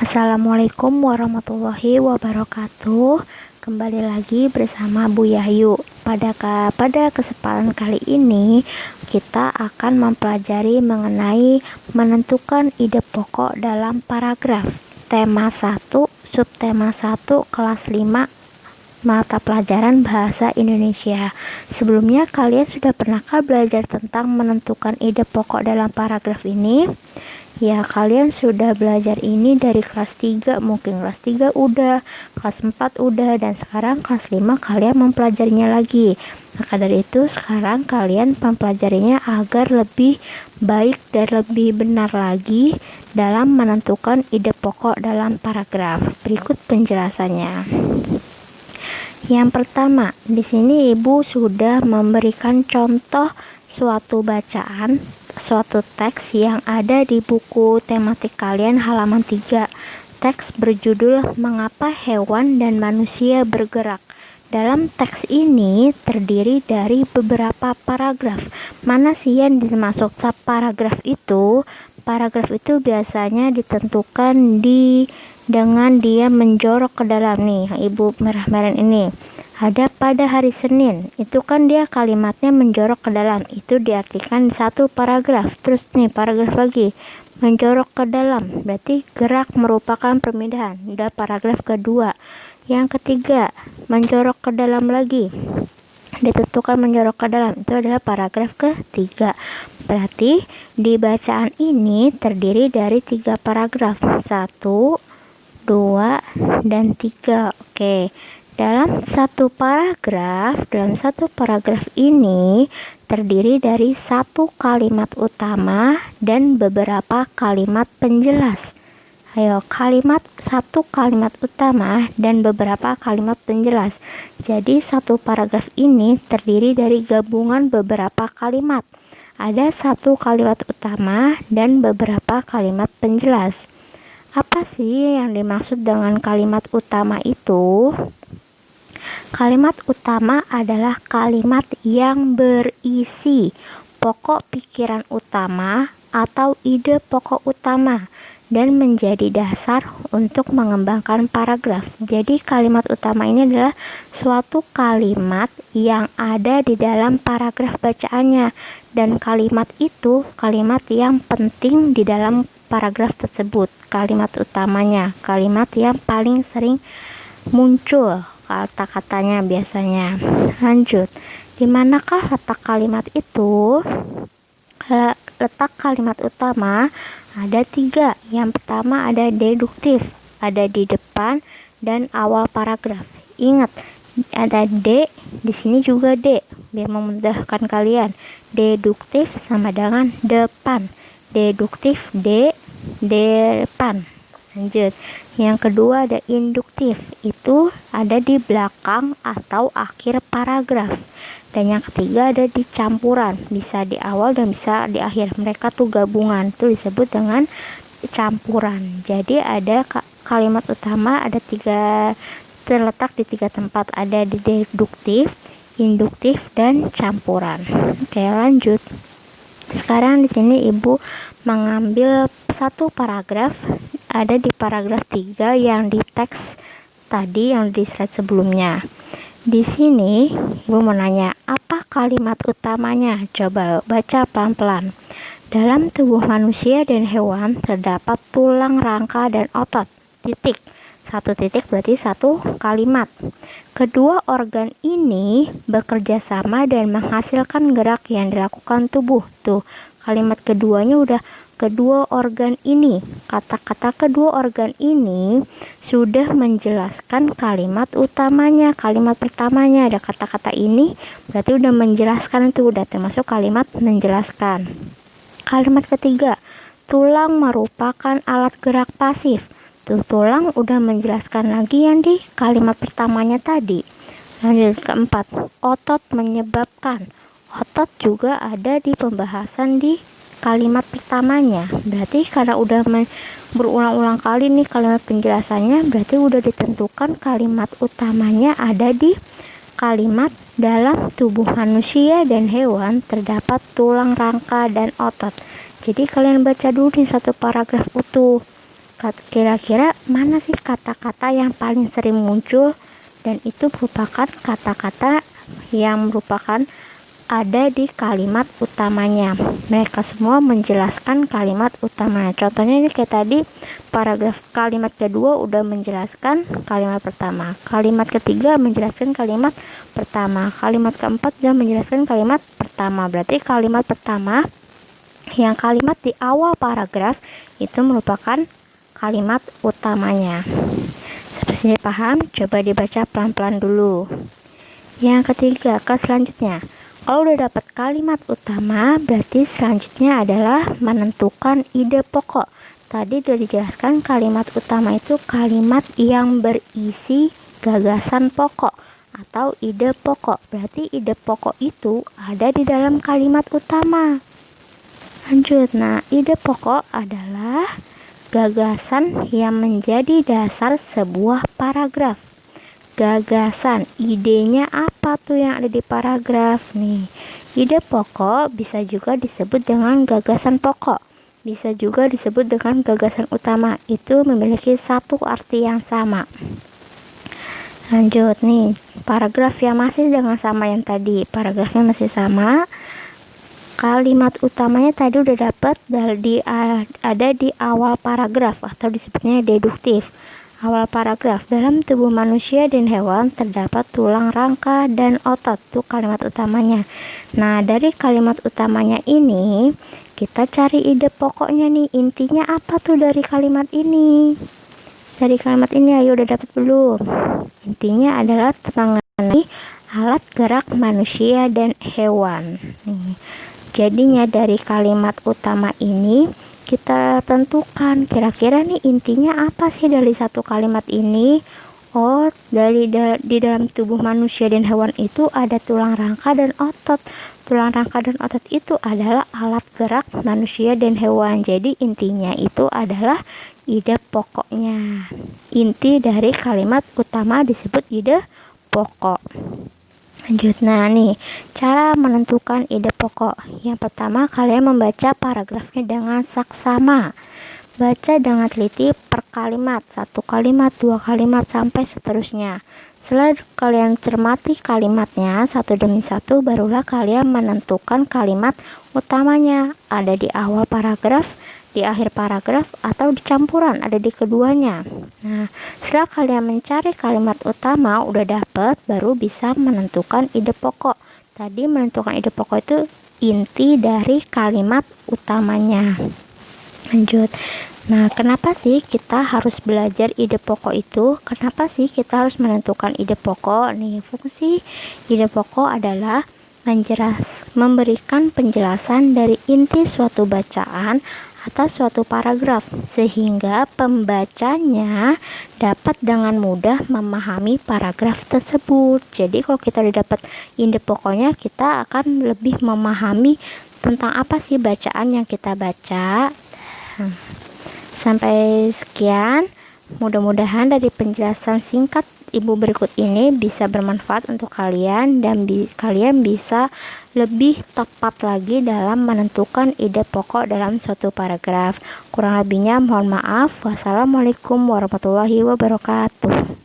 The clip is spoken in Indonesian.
Assalamualaikum warahmatullahi wabarakatuh. Kembali lagi bersama Bu Yahyu. Pada kesempatan kali ini kita akan mempelajari mengenai menentukan ide pokok dalam paragraf. Tema 1, subtema 1, kelas 5, mata pelajaran bahasa Indonesia. Sebelumnya kalian sudah pernahkah belajar tentang menentukan ide pokok dalam paragraf ini? Ya, kalian sudah belajar ini dari kelas 3, mungkin kelas 3 udah, kelas 4 udah, dan sekarang kelas 5 kalian mempelajarinya lagi. Maka dari itu sekarang kalian mempelajarinya agar lebih baik dan lebih benar lagi dalam menentukan ide pokok dalam paragraf. Berikut penjelasannya. Yang pertama, di sini Ibu sudah memberikan contoh suatu bacaan, suatu teks yang ada di buku tematik kalian halaman 3. Teks berjudul Mengapa Hewan dan Manusia Bergerak. Dalam teks ini terdiri dari beberapa paragraf. Mana sih yang dimaksud paragraf itu? Paragraf itu biasanya ditentukan dengan dia menjorok ke dalam nih, Ibu merah-merah ini. Ada pada hari Senin, itu kan dia kalimatnya menjorok ke dalam, itu diartikan satu paragraf. Terus nih paragraf lagi, menjorok ke dalam, berarti gerak merupakan pemindahan, udah paragraf kedua. Yang ketiga, menjorok ke dalam lagi, ditentukan menjorok ke dalam, itu adalah paragraf ketiga. Berarti di bacaan ini terdiri dari 3 paragraf, 1, 2, dan 3. Oke. Dalam satu paragraf ini terdiri dari satu kalimat utama dan beberapa kalimat penjelas. Ayo, satu kalimat utama dan beberapa kalimat penjelas. Jadi satu paragraf ini terdiri dari gabungan beberapa kalimat. Ada satu kalimat utama dan beberapa kalimat penjelas. Apa sih yang dimaksud dengan kalimat utama itu? Kalimat utama adalah kalimat yang berisi pokok pikiran utama atau ide pokok utama dan menjadi dasar untuk mengembangkan paragraf. Jadi kalimat utama ini adalah suatu kalimat yang ada di dalam paragraf bacaannya, dan kalimat itu kalimat yang penting di dalam paragraf tersebut. Kalimat utamanya, kalimat yang paling sering muncul kata-katanya biasanya. Lanjut, di manakah letak kalimat itu? Letak kalimat utama ada 3. Yang pertama ada deduktif, ada di depan dan awal paragraf. Ingat, ada D, di sini juga D, biar memudahkan kalian. Deduktif sama dengan depan. Deduktif D, depan. Lanjut, yang kedua ada induktif, itu ada di belakang atau akhir paragraf. Dan yang ketiga ada di campuran, bisa di awal dan bisa di akhir. Mereka tuh gabungan, itu disebut dengan campuran. Jadi ada kalimat utama ada 3, terletak di 3 tempat, ada di deduktif, induktif, dan campuran. Oke, lanjut. Sekarang di sini Ibu mengambil satu paragraf, ada di paragraf 3 yang di teks tadi yang di slide sebelumnya. Di sini Ibu mau nanya, apa kalimat utamanya? Coba baca pelan-pelan. Dalam tubuh manusia dan hewan terdapat tulang, rangka, dan otot. Titik. 1 titik berarti 1 kalimat. Kedua organ ini bekerja sama dan menghasilkan gerak yang dilakukan tubuh. Tuh, kalimat keduanya udah kedua organ ini. Kata-kata kedua organ ini sudah menjelaskan kalimat utamanya. Kalimat pertamanya ada kata-kata ini, berarti udah menjelaskan, itu udah termasuk kalimat menjelaskan. Kalimat ketiga, tulang merupakan alat gerak pasif. Tuh, tulang udah menjelaskan lagi yang di kalimat pertamanya tadi. Lanjut, keempat, otot menyebabkan. Otot juga ada di pembahasan di kalimat pertamanya. Berarti karena udah berulang-ulang kali nih kalimat penjelasannya, berarti udah ditentukan kalimat utamanya ada di kalimat dalam tubuh manusia dan hewan terdapat tulang, rangka, dan otot. Jadi kalian baca dulu nih satu paragraf utuh. Kira-kira mana sih kata-kata yang paling sering muncul dan itu merupakan kata-kata yang merupakan ada di kalimat utamanya. Mereka semua menjelaskan kalimat utamanya. Contohnya ini kayak tadi, paragraf kalimat kedua udah menjelaskan kalimat pertama, kalimat ketiga menjelaskan kalimat pertama, kalimat keempat sudah menjelaskan kalimat pertama. Berarti kalimat pertama yang kalimat di awal paragraf itu merupakan kalimat utamanya. Sepertinya paham? Coba dibaca pelan-pelan dulu. Yang ketiga, ke selanjutnya. Kalau udah dapat kalimat utama, berarti selanjutnya adalah menentukan ide pokok. Tadi sudah dijelaskan kalimat utama itu kalimat yang berisi gagasan pokok atau ide pokok. Berarti ide pokok itu ada di dalam kalimat utama. Lanjut, nah ide pokok adalah gagasan yang menjadi dasar sebuah paragraf. Gagasan, idenya apa tuh yang ada di paragraf nih? Ide pokok bisa juga disebut dengan gagasan pokok, bisa juga disebut dengan gagasan utama. Itu memiliki satu arti yang sama. Lanjut nih, paragraf yang masih dengan sama yang tadi, paragrafnya masih sama. Kalimat utamanya tadi udah dapat ada di awal paragraf atau disebutnya deduktif. Awal paragraf, dalam tubuh manusia dan hewan terdapat tulang, rangka, dan otot. Itu kalimat utamanya. Nah, dari kalimat utamanya ini kita cari ide pokoknya nih. Intinya apa tuh dari kalimat ini? Dari kalimat ini ayo udah dapat belum? Intinya adalah mengenai alat gerak manusia dan hewan. Jadinya dari kalimat utama ini kita tentukan kira-kira nih intinya apa sih dari satu kalimat ini. Oh, di dalam tubuh manusia dan hewan itu ada tulang rangka dan otot. Tulang rangka dan otot itu adalah alat gerak manusia dan hewan. Jadi intinya itu adalah ide pokoknya. Inti dari kalimat utama disebut ide pokok. Lanjut, nah nih cara menentukan ide pokok. Yang pertama, kalian membaca paragrafnya dengan saksama. Baca dengan teliti per kalimat, satu kalimat, dua kalimat, sampai seterusnya. Setelah kalian cermati kalimatnya satu demi satu, barulah kalian menentukan kalimat utamanya. Ada di awal paragraf, di akhir paragraf, atau di campuran, ada di keduanya. Nah, setelah kalian mencari kalimat utama udah dapet, baru bisa menentukan ide pokok. Tadi menentukan ide pokok itu inti dari kalimat utamanya. Lanjut. Nah, kenapa sih kita harus belajar ide pokok itu? Kenapa sih kita harus menentukan ide pokok? Nih, fungsi ide pokok adalah memberikan penjelasan dari inti suatu bacaan atau suatu paragraf sehingga pembacanya dapat dengan mudah memahami paragraf tersebut. Jadi kalau kita udah dapat ide pokoknya, kita akan lebih memahami tentang apa sih bacaan yang kita baca. Sampai sekian, mudah-mudahan dari penjelasan singkat Ibu berikut ini bisa bermanfaat untuk kalian dan kalian bisa lebih tepat lagi dalam menentukan ide pokok dalam suatu paragraf. Kurang lebihnya mohon maaf. Wassalamualaikum warahmatullahi wabarakatuh.